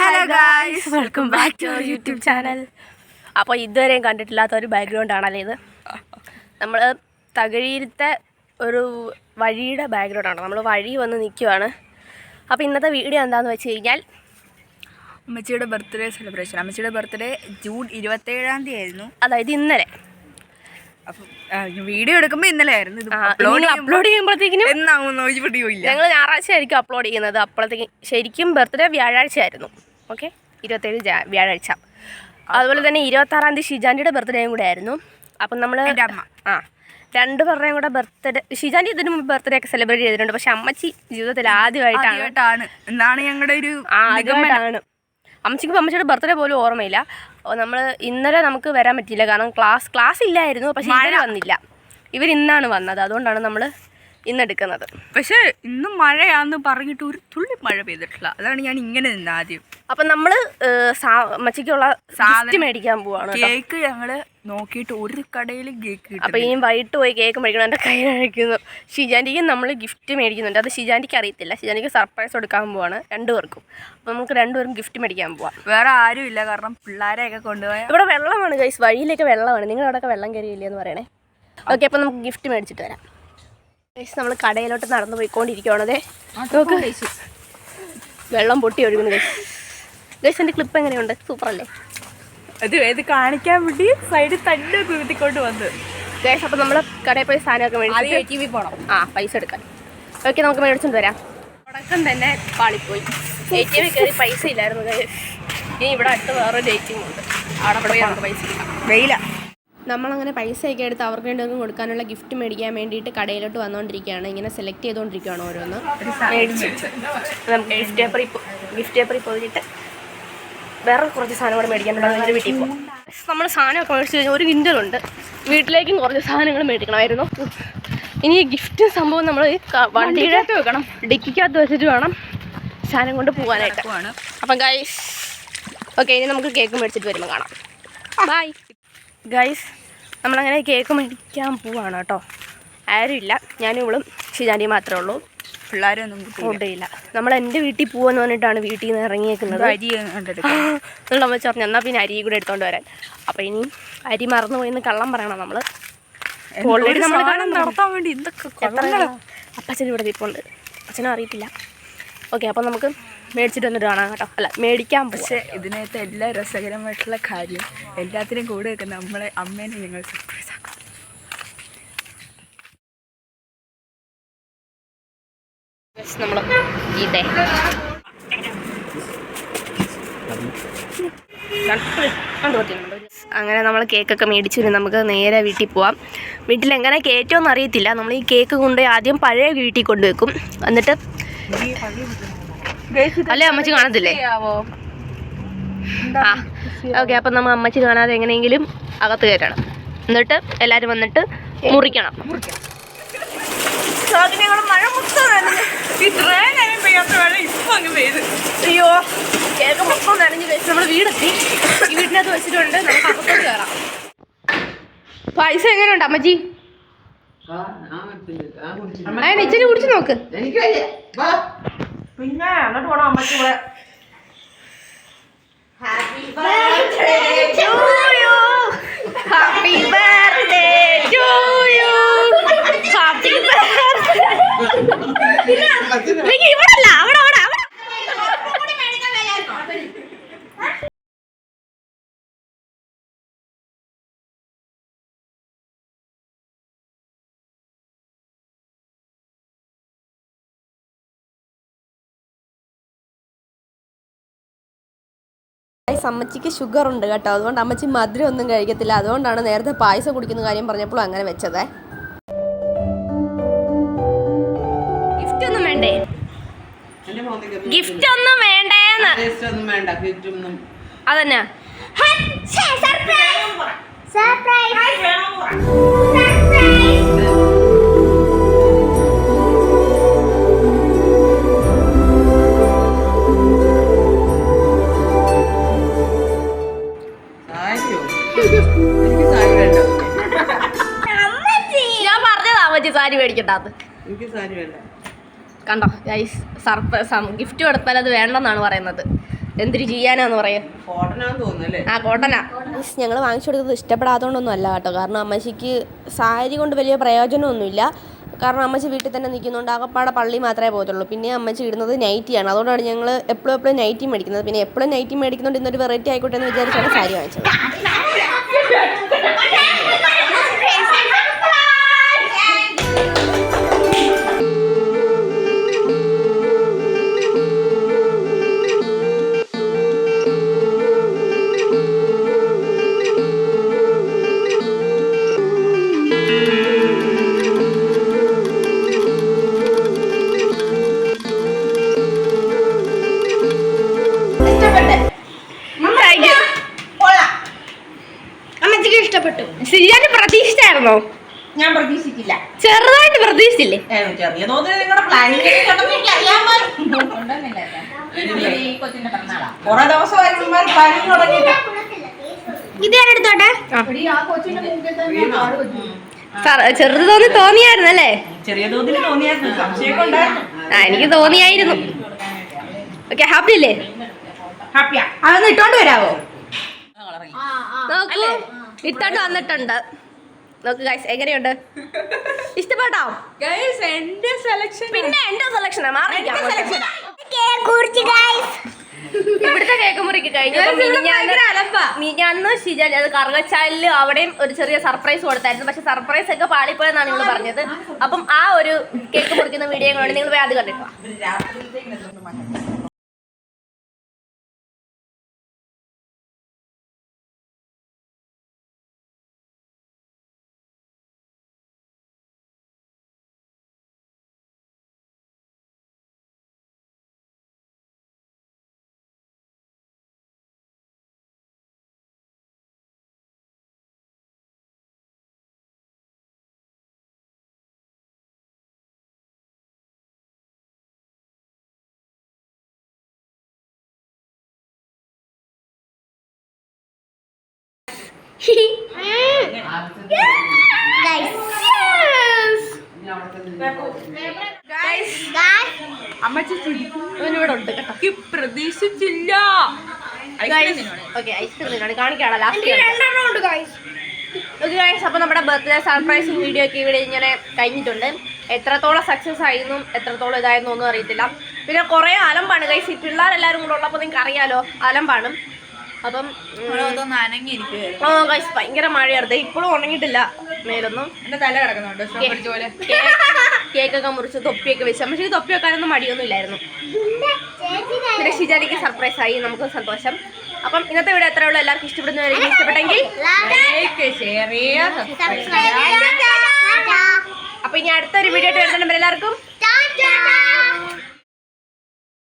Hello guys, welcome back to our YouTube channel. അപ്പോൾ ഇതുവരെയും കണ്ടിട്ടില്ലാത്ത ഒരു ബാക്ക്ഗ്രൗണ്ട് ആണല്ലോ ഇത്. നമ്മൾ തകഴിയിലത്തെ ഒരു വഴിയുടെ ബാക്ക്ഗ്രൗണ്ടാണ്. നമ്മൾ വഴി വന്ന് നിൽക്കുവാണ്. അപ്പോൾ ഇന്നത്തെ വീഡിയോ എന്താണെന്ന് വെച്ച് കഴിഞ്ഞാൽ അമ്മച്ചിയുടെ ബർത്ത്ഡേ സെലിബ്രേഷൻ. അമ്മച്ചിയുടെ ബർത്ത്ഡേ ജൂൺ 27 ആയിരുന്നു, അതായത് ഇന്നലെ. അപ്പം വീഡിയോ എടുക്കുമ്പോൾ ഇന്നലെ ആയിരുന്നു. ഇത് അപ്ലോഡ് ചെയ്യുമ്പോഴത്തേക്കിനും എന്നാവുമെന്ന് ചോദിച്ചിട്ടില്ല. ഞങ്ങൾ ഞായറാഴ്ച ആയിരിക്കും അപ്ലോഡ് ചെയ്യുന്നത്. അപ്പോഴത്തേക്കും ശരിക്കും ബർത്ത്ഡേ വ്യാഴാഴ്ച ആയിരുന്നു. ഓക്കെ, 27 വ്യാഴാഴ്ച. അതുപോലെ തന്നെ 26 ഷിജാൻറ്റിയുടെ ബർത്ത്ഡേയും കൂടെ ആയിരുന്നു. അപ്പം നമ്മൾ രണ്ടു പേരുടെയും കൂടെ ബർത്ത്ഡേ, ഷിജാൻറ്റി ഇതിന് മുമ്പ് ബർത്ത്ഡേ ഒക്കെ സെലിബ്രേറ്റ് ചെയ്തിട്ടുണ്ട്. പക്ഷെ അമ്മച്ചി ജീവിതത്തിൽ ആദ്യമായിട്ടാണ് എന്നാണ് ഞങ്ങളുടെ ഒരു ആദ്യമായിട്ടാണ്. അമ്മച്ചിക്ക് അമ്മച്ചിയുടെ ബർത്ത്ഡേ പോലും ഓർമ്മയില്ല. നമ്മൾ ഇന്നലെ നമുക്ക് വരാൻ പറ്റിയില്ല, കാരണം ക്ലാസ് ഇല്ലായിരുന്നു. പക്ഷെ ഇവർ വന്നില്ല, ഇവരിന്നാണ് വന്നത്. അതുകൊണ്ടാണ് നമ്മൾ ഇന്നെടുക്കുന്നത്. പക്ഷേ ഇന്നും മഴയാന്ന് പറഞ്ഞിട്ട് ഒരു തുള്ളി മഴ പെയ്തിട്ടില്ല. അതാണ് ഞാൻ ഇങ്ങനെ നിന്ന് ആദ്യം. അപ്പം നമ്മൾ അമ്മച്ചിക്കുള്ള ഗിഫ്റ്റ് മേടിക്കാൻ പോവാണ്. കേക്ക് ഞങ്ങൾ നോക്കിയിട്ട് ഒരു കടയിൽ കേക്ക് കിട്ടും. അപ്പോൾ ഇനി വൈകിട്ട് പോയി കേക്ക് മേടിക്കണം. എൻ്റെ കൈ കഴിക്കുന്നു. ഷിജാൻറ്റിക്കും നമ്മൾ ഗിഫ്റ്റ് മേടിക്കുന്നുണ്ട്. അത് ഷിജാൻറ്റിക്ക് അറിയത്തില്ല. ഷിജാൻറ്റിക്ക് സർപ്രൈസ് കൊടുക്കാൻ പോവാണ് രണ്ടുപേർക്കും. അപ്പോൾ നമുക്ക് രണ്ടുപേരും ഗിഫ്റ്റ് മേടിക്കാൻ പോവാം. വേറെ ആരും ഇല്ല, കാരണം പിള്ളേരെയൊക്കെ കൊണ്ടുപോയാൽ ഇവിടെ വെള്ളമാണ് ഗൈസ്, വഴിയിലേക്ക് വെള്ളമാണ്. നിങ്ങളുടെ അവിടെയൊക്കെ വെള്ളം കയറിയില്ല എന്ന് പറയണേ. ഓക്കെ, അപ്പോൾ നമുക്ക് ഗിഫ്റ്റ് മേടിച്ചിട്ട് വരാം. ഗൈസ്, നമ്മൾ കടയിലോട്ട് നടന്നു പോയിക്കൊണ്ടിരിക്കുകയാണതേ. നോക്ക്, വെള്ളം പൊട്ടി ഒഴുകുന്നു ഗൈസ്. ഗൈസ്, എൻ്റെ ക്ലിപ്പ് എങ്ങനെയുണ്ട്? സൂപ്പറല്ലേ? ഇത് കാണിക്കാൻ വേണ്ടി സൈഡിൽ തന്നെ കുത്തിക്കൊണ്ട് വന്ന് ഗൈസ്. അപ്പോൾ നമ്മൾ കടയിൽ പോയി സാധനമൊക്കെ മേടിച്ച് പോകണം. പൈസ എടുക്കാൻ. ഓക്കെ, നമുക്ക് മേടിച്ചുകൊണ്ട് വരാം. തുടക്കം തന്നെ പാളിപ്പോയി. ATM കയറി പൈസ ഇല്ലായിരുന്നു ഗൈസ്. ഇനി ഇവിടെ അടുത്ത് വേറൊരു ATM ഉണ്ട്, അവിടെ പോയി നമുക്ക് പൈസ എടുക്കാം. വെയില നമ്മളങ്ങനെ പൈസയൊക്കെ എടുത്ത് അവർക്ക് വേണ്ടി കൊടുക്കാനുള്ള ഗിഫ്റ്റ് മേടിക്കാൻ വേണ്ടിയിട്ട് കടയിലോട്ട് വന്നുകൊണ്ടിരിക്കുകയാണ്. ഇങ്ങനെ സെലക്ട് ചെയ്തുകൊണ്ടിരിക്കുകയാണ് ഓരോന്ന്. നമുക്ക് ഗിഫ്റ്റ് പേപ്പറിൽ പോയിട്ട് വേറെ കുറച്ച് സാധനം കൂടെ മേടിക്കാനുള്ളത് അതിൻ്റെ വീട്ടിൽ പോകും. നമ്മൾ സാധനമൊക്കെ മേടിച്ച് കഴിഞ്ഞാൽ ഒരു കിൻഡലുണ്ട്. വീട്ടിലേക്കും കുറച്ച് സാധനങ്ങൾ മേടിക്കണമായിരുന്നു. ഇനി ഈ ഗിഫ്റ്റ് സംഭവം നമ്മൾ വണ്ടിയുടെ വെക്കണം, ഡിക്കിക്കകത്ത് വെച്ചിട്ട് വേണം സാധനം കൊണ്ട് പോകാനായിട്ട്. അപ്പം ഗൈസ്, ഓക്കെ, ഇനി നമുക്ക് കേക്ക് മേടിച്ചിട്ട് വരുമ്പോൾ കാണാം. Bye guys. നമ്മളങ്ങനെ കേക്ക് മേടിക്കാൻ പോവാണ് കേട്ടോ. ആരുമില്ല, ഞാനും ഇവളും ഷിജാൻറ്റിയും മാത്രമേ ഉള്ളൂ. പിള്ളേരൊന്നും കൊണ്ടില്ല. നമ്മൾ എൻ്റെ വീട്ടിൽ പോവാന്ന് പറഞ്ഞിട്ടാണ് വീട്ടിൽ നിന്ന് ഇറങ്ങിയേക്കുന്നത്. എന്നുള്ള അമ്മ പറഞ്ഞു എന്നാൽ പിന്നെ അരി കൂടെ എടുത്തോണ്ട് വരാൻ. അപ്പം ഇനി അരി മറന്നു പോയിന്ന് കള്ളം പറയണം നമ്മൾ. ഓൾറെഡി നമ്മൾ നടത്താൻ വേണ്ടി അപ്പച്ചൻ ഇവിടെ തിപ്പുണ്ട്, അച്ഛനും അറിയത്തില്ല. ഓക്കെ, അപ്പം നമുക്ക് മേടിച്ചിട്ട് വന്നിട്ട് കാണാം കേട്ടോ. അല്ല, മേടിക്കാൻ. പക്ഷേ ഇതിനകത്ത് എല്ലാ രസകരമായിട്ടുള്ള കാര്യം, എല്ലാത്തിനും കൂടെ ഒക്കെ നമ്മളെ അമ്മേനെ ഞങ്ങൾ സർപ്രൈസ് ആക്കും. നമ്മൾ ഇതേ അങ്ങനെ നമ്മൾ കേക്കൊക്കെ മേടിച്ചു. നമുക്ക് നേരെ വീട്ടിൽ പോവാം. വീട്ടിൽ എങ്ങനെ കയറ്റുമെന്ന് അറിയത്തില്ല. നമ്മൾ ഈ കേക്ക് കൊണ്ട് ആദ്യം പഴയ വീട്ടിൽ കൊണ്ടുവെക്കും. എന്നിട്ട് അല്ലേ അമ്മച്ചി കാണത്തില്ലേ? ഓക്കെ, അപ്പം നമ്മൾ അമ്മച്ചി കാണാതെ എങ്ങനെയെങ്കിലും അകത്ത് കയറ്റണം. എന്നിട്ട് എല്ലാവരും വന്നിട്ട് മുറിക്കണം. അയ്യോ, കേക്ക് മൊത്തം നനഞ്ഞ് കഴിച്ച് നമ്മൾ വീടെത്തി. ഈ വീടിനകത്ത് വെച്ചിട്ടുണ്ട്. നമുക്ക് അകത്തോട്ട് കയറാം. പൈസ എങ്ങനെയുണ്ട് അമ്മച്ചി? ഇച്ചിരി കുടിച്ച് നോക്ക്. പിന്നെ എന്നിട്ട് പോണം അമ്മച്ചി ഇവിടെ. Happy birthday to you, happy birthday to you, happy birthday. ഇവിടല്ല, അവിടെ അമ്മച്ചിക്ക് ഷുഗർ ഉണ്ട് കേട്ടോ. അതുകൊണ്ട് അമ്മച്ചി മധുരം ഒന്നും കഴിക്കത്തില്ല. അതുകൊണ്ടാണ് നേരത്തെ പായസം കുടിക്കുന്ന കാര്യം പറഞ്ഞപ്പോൾ അങ്ങനെ വെച്ചതേ. ഗിഫ്റ്റ് ഒന്നും വേണ്ടേ? ഗിഫ്റ്റ് ഒന്നും വേണ്ടേന്ന്. അതന്നെ ഞാൻ പറഞ്ഞതാ അമ്മച്ചി സാരി മേടിക്കണ്ടാന്ന്. കണ്ടോ ഗൈസ്, സർപ്രൈസ് ഗിഫ്റ്റ് കൊടുത്താൽ അത് വേണ്ടെന്നാണ് പറയുന്നത്. എന്തിരി ചെയ്യാനാന്ന് പറയാം. ആ കോട്ടനാ. ഞങ്ങൾ വാങ്ങിച്ചു കൊടുത്തത് ഇഷ്ടപ്പെടാത്തതുകൊണ്ടൊന്നും അല്ല കേട്ടോ. കാരണം അമ്മച്ചിക്ക് സാരി കൊണ്ട് വലിയ പ്രയോജനമൊന്നുമില്ല. കാരണം അമ്മച്ചി വീട്ടിൽ തന്നെ നിൽക്കുന്നുണ്ട്. ആകപ്പാടെ പള്ളി മാത്രമേ പോകത്തുള്ളൂ. പിന്നെ അമ്മച്ചി ഇടുന്നത് നൈറ്റിയാണ്. അതുകൊണ്ടാണ് ഞങ്ങൾ എപ്പോഴും നൈറ്റി മേടിക്കുന്നത്. പിന്നെ എപ്പോഴും നൈറ്റി മേടിക്കുന്നുണ്ട് ഇന്നൊരു വെറൈറ്റി ആയിക്കോട്ടെ എന്ന് വിചാരിച്ചാണ് സാരി വാങ്ങിച്ചത്. സിജാന് പ്രതീക്ഷിച്ചായിരുന്നോ? ഞാൻ പ്രതീക്ഷിക്കില്ല. ചെറുതായിട്ട് പ്രതീക്ഷിച്ചില്ലേ? ചെറിയ തോതിൽ നിങ്ങളുടെ പ്ലാനിങ് കുറെ ദിവസമായി പ്ലാനിങ് തുടങ്ങിയിട്ട്. ഇത് ഞാൻ എടുത്തോട്ടെ. ചെറുത് തോന്നിയായിരുന്നല്ലേ? ചെറിയ തോതിൽ തോന്നിയായിരുന്നു. സംശയമൊക്കെ ഉണ്ടായിരുന്നു. എനിക്ക് തോന്നിയായിരുന്നു. ഓക്കെ, ഹാപ്പി അല്ലേ? ഹാപ്പിയാ. അതൊന്ന് ഇട്ടോണ്ട് വരാവോ? നോക്കൂ, ഇട്ടോണ്ട് വന്നിട്ടുണ്ട്. നോക്ക് ഗൈസ്, എങ്ങനെയുണ്ട്? ഇഷ്ടപ്പെട്ടോ? എന്റെ സെലക്ഷൻ. പിന്നെ എന്റെ സെലക്ഷനാ. ഇവിടുത്തെ കേക്ക് മുറിക്ക് കഴിഞ്ഞു. മിനിഞ്ഞാന്ന് ഷിജാൻ അത് കറുകച്ചാലില് അവിടെയും ഒരു ചെറിയ സർപ്രൈസ് കൊടുത്തായിരുന്നു. പക്ഷെ സർപ്രൈസ് ഒക്കെ പാളിപ്പോയെന്നാണ് നിങ്ങൾ പറഞ്ഞത്. അപ്പം ആ ഒരു കേക്ക് മുറിക്കുന്ന വീഡിയോ കൊണ്ട് നിങ്ങൾ അത് കണ്ടിട്ടോ. പ്രതീക്ഷിച്ചില്ല. ഐസ്ക്രീം കാണിക്കാണോ ലാസ്റ്റ്? അപ്പൊ നമ്മുടെ ബർത്ത്ഡേ സർപ്രൈസിങ് വീഡിയോ ഒക്കെ ഇവിടെ ഇങ്ങനെ കഴിഞ്ഞിട്ടുണ്ട്. എത്രത്തോളം സക്സസ് ആയിരുന്നു എത്രത്തോളം ഇതായിരുന്നു ഒന്നും അറിയത്തില്ല. പിന്നെ കുറെ അലമ്പാണ് ഗൈസ്. പിള്ളേരെല്ലാരും കൂടെ ഉള്ളപ്പോൾ നിങ്ങൾക്ക് അറിയാലോ, അലമ്പാണ്. അപ്പം ഗൈസ് ഭയങ്കര മഴയായിരുന്നു. ഇപ്പോഴും ഉണങ്ങിയിട്ടില്ല മേലൊന്നും. എന്റെ തല കിടക്കുന്നുണ്ട്. കേക്കൊക്കെ മുറിച്ച് തൊപ്പിയൊക്കെ വെച്ച്. പക്ഷേ ഈ തൊപ്പി വെക്കാനൊന്നും മടിയൊന്നും ഇല്ലായിരുന്നു. പിന്നെ ഷിജാനിക്ക് സർപ്രൈസ് ആയി, നമുക്ക് സന്തോഷം. അപ്പം ഇന്നത്തെ വീഡിയോ എത്രയുള്ളൂ. എല്ലാവർക്കും ഇഷ്ടപ്പെടുന്നവരെങ്കിൽ ഇഷ്ടപ്പെട്ടെങ്കിൽ അപ്പൊ ഇനി അടുത്തൊരു വീഡിയോ ആയിട്ട് വരുന്നുണ്ട്. എല്ലാവർക്കും